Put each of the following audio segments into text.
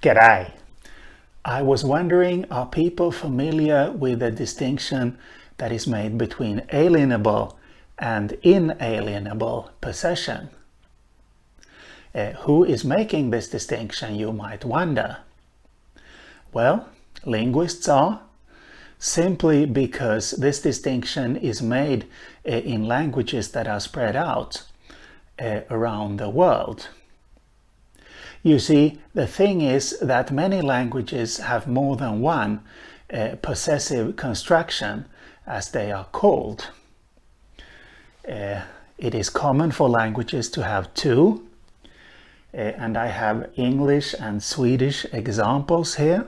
G'day. I was wondering, are people familiar with the distinction that is made between alienable and inalienable possession? Who is making this distinction, you might wonder? Well, linguists are, simply because this distinction is made in languages that are spread out around the world. You see, the thing is that many languages have more than one possessive construction, as they are called. It is common for languages to have two, and I have English and Swedish examples here.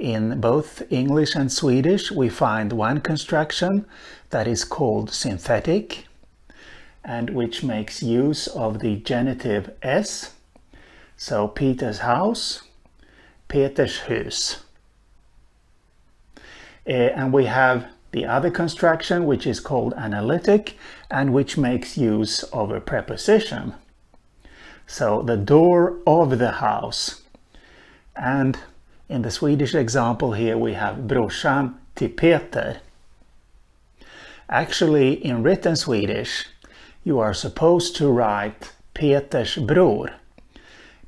In both English and Swedish we find one construction that is called synthetic, and which makes use of the genitive s. So Peter's house, Peters hus. And we have the other construction, which is called analytic, and which makes use of a preposition. So the door of the house. And in the Swedish example here we have brorsan till Peter. Actually, in written Swedish you are supposed to write Peters bror,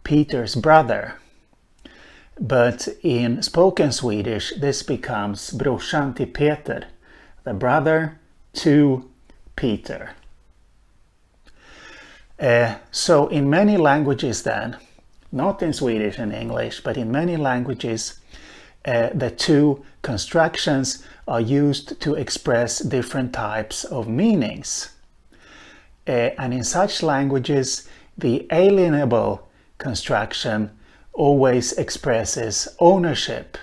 Peter's brother. But in spoken Swedish this becomes brorsan till Peter, the brother to Peter. So in many languages then, not in Swedish and English, but in many languages the two constructions are used to express different types of meanings. And in such languages the alienable construction always expresses ownership.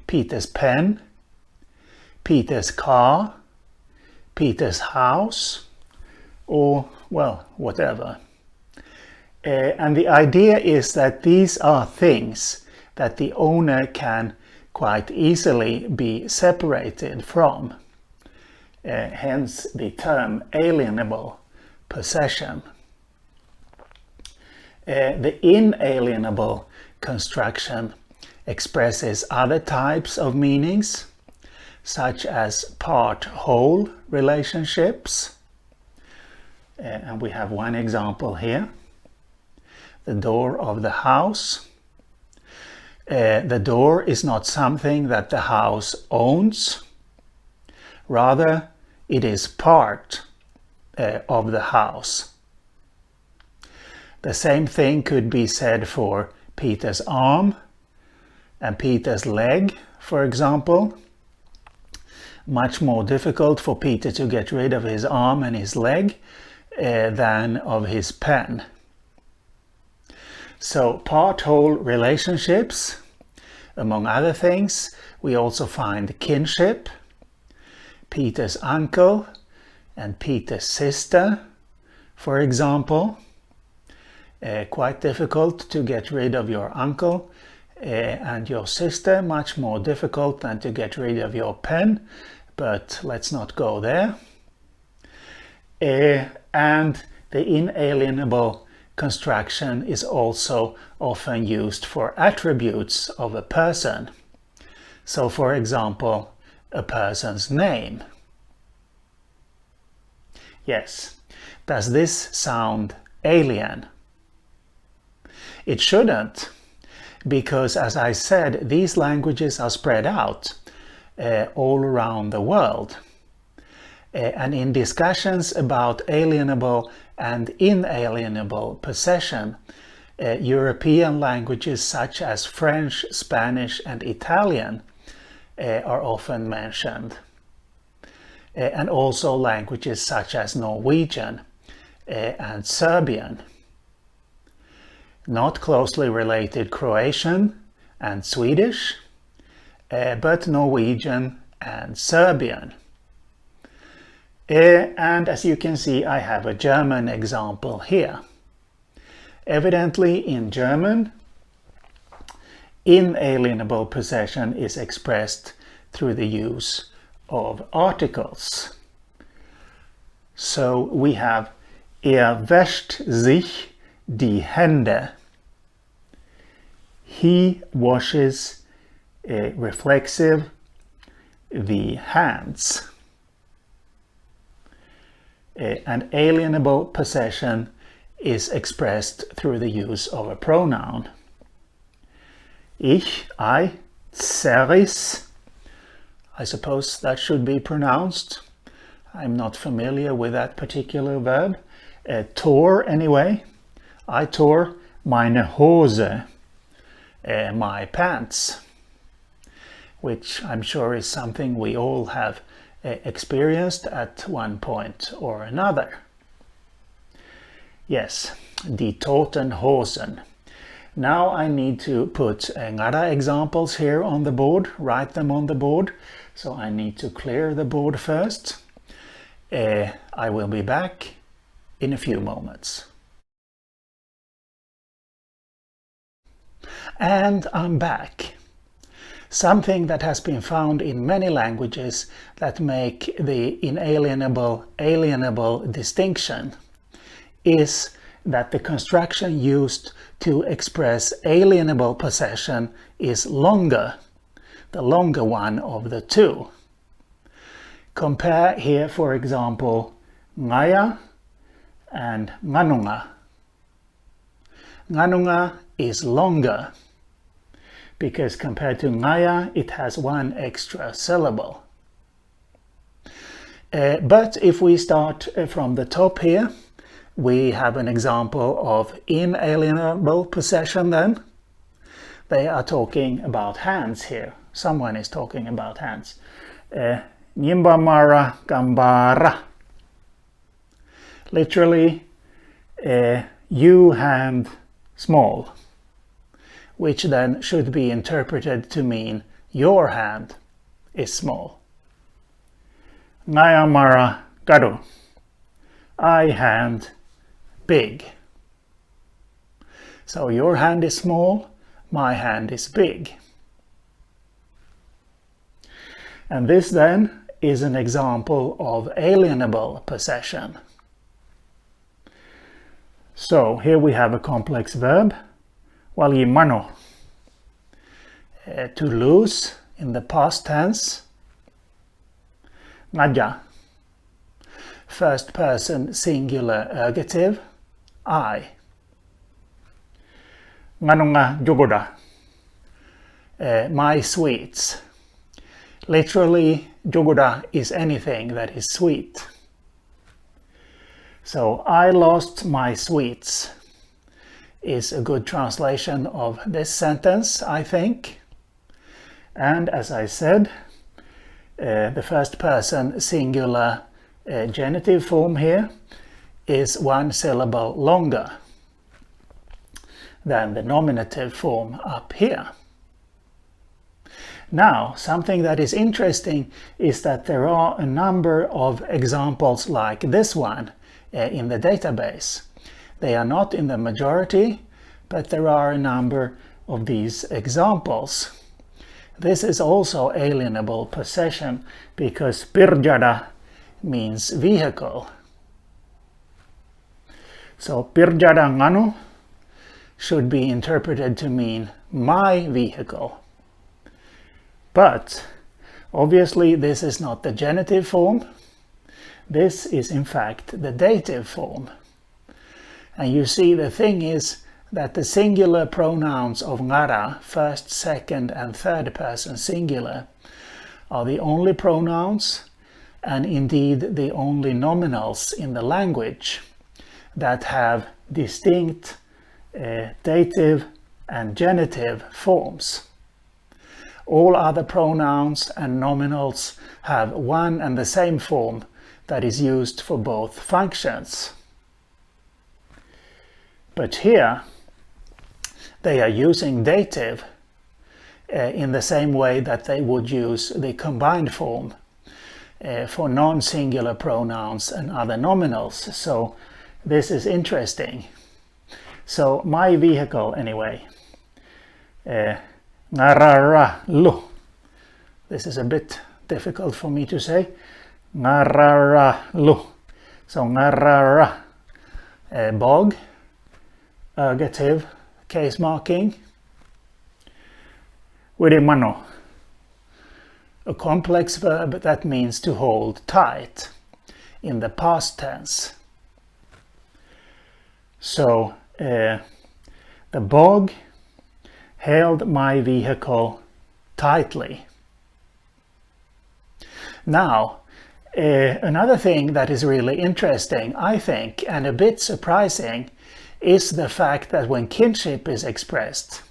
Peter's pen, Peter's car, Peter's house, or, well, whatever. And the idea is that these are things that the owner can quite easily be separated from. Hence the term alienable possession. The inalienable construction expresses other types of meanings, such as part-whole relationships. And we have one example here. The door of the house. The door is not something that the house owns. Rather, it is part of the house. The same thing could be said for Peter's arm and Peter's leg, for example. Much more difficult for Peter to get rid of his arm and his leg than of his pen. So part-whole relationships, among other things, we also find kinship, Peter's uncle and Peter's sister, for example. Quite difficult to get rid of your uncle and your sister, much more difficult than to get rid of your pen, but let's not go there. And the inalienable construction is also often used for attributes of a person. So, for example, a person's name. Yes, does this sound alien? It shouldn't, because as I said, these languages are spread out all around the world. And in discussions about alienable and inalienable possession, European languages such as French, Spanish and Italian are often mentioned. And also languages such as Norwegian and Serbian. Not closely related Croatian and Swedish, but Norwegian and Serbian. And as you can see, I have a German example here. Evidently in German, inalienable possession is expressed through the use of articles. So we have wäscht sich die Hände. He washes, reflexive, the hands. An alienable possession is expressed through the use of a pronoun. Ich, I, tseris. I suppose that should be pronounced. I'm not familiar with that particular verb. Tore anyway. I tore meine Hose, my pants, which I'm sure is something we all have experienced at one point or another. Yes, die toten Hosen. Now I need to put Ngarla examples here on the board, write them on the board. So I need to clear the board first. I will be back in a few moments. And I'm back. Something that has been found in many languages that make the inalienable alienable distinction is that the construction used to express alienable possession is longer, the longer one of the two. Compare here, for example, ngaya and nganunga. Nganunga is longer because compared to ngaya it has one extra syllable. But if we start from the top here, we have an example of inalienable possession then. They are talking about hands here. Someone is talking about hands. Nyimbamara gambara. Literally, you hand small, which then should be interpreted to mean your hand is small. Ngayamara gadu. I hand big. So your hand is small, my hand is big. And this then is an example of alienable possession. So here we have a complex verb, walimano, to lose in the past tense. Ngaja, first person singular ergative, I. Nganunga jogoda, my sweets. Literally, jogoda is anything that is sweet. So, I lost my sweets is a good translation of this sentence, I think. And as I said, the first person singular genitive form here is one syllable longer than the nominative form up here. Now, something that is interesting is that there are a number of examples like this one in the database. They are not in the majority, but there are a number of these examples. This is also alienable possession because pirjada means vehicle. So pirjada nganu should be interpreted to mean my vehicle. But obviously this is not the genitive form. This is in fact the dative form. And you see, the thing is that the singular pronouns of Ngarla, first, second and third person singular, are the only pronouns and indeed the only nominals in the language that have distinct dative and genitive forms. All other pronouns and nominals have one and the same form that is used for both functions. But here they are using dative in the same way that they would use the combined form for non-singular pronouns and other nominals. So this is interesting. So my vehicle anyway. Ngarla. This is a bit difficult for me to say. Ngarla. So ngarla. Bog. Ergative. Case marking. Wirimano, a complex verb that means to hold tight in the past tense. So the bog held my vehicle tightly. Now, another thing that is really interesting, I think, and a bit surprising, is the fact that when kinship is expressed,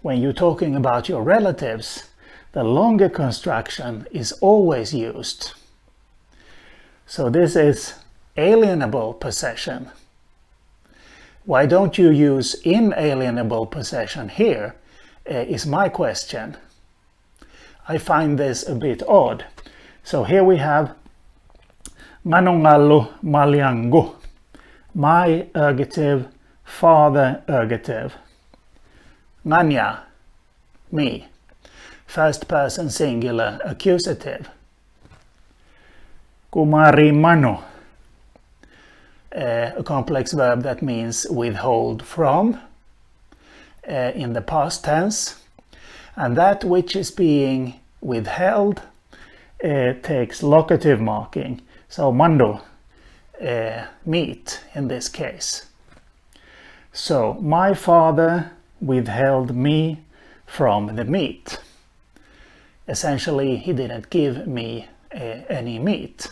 when you're talking about your relatives, the longer construction is always used. So this is alienable possession. Why don't you use inalienable possession here, is my question. I find this a bit odd. So here we have Manongallu Malyangu, my ergative, father ergative. Nganya, me, first person singular accusative. Kumarimano, a complex verb that means withhold from in the past tense, and that which is being withheld takes locative marking, so mando, meat in this case. So my father withheld me from the meat. Essentially, he didn't give me any meat.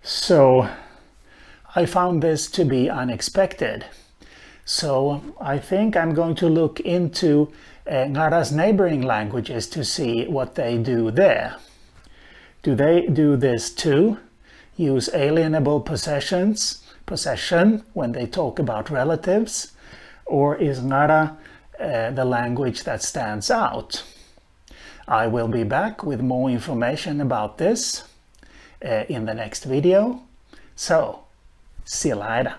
So I found this to be unexpected. So I think I'm going to look into Ngarla's neighboring languages to see what they do there. Do they do this too? Use alienable possession when they talk about relatives? Or is Ngarla the language that stands out? I will be back with more information about this in the next video. So, see you later.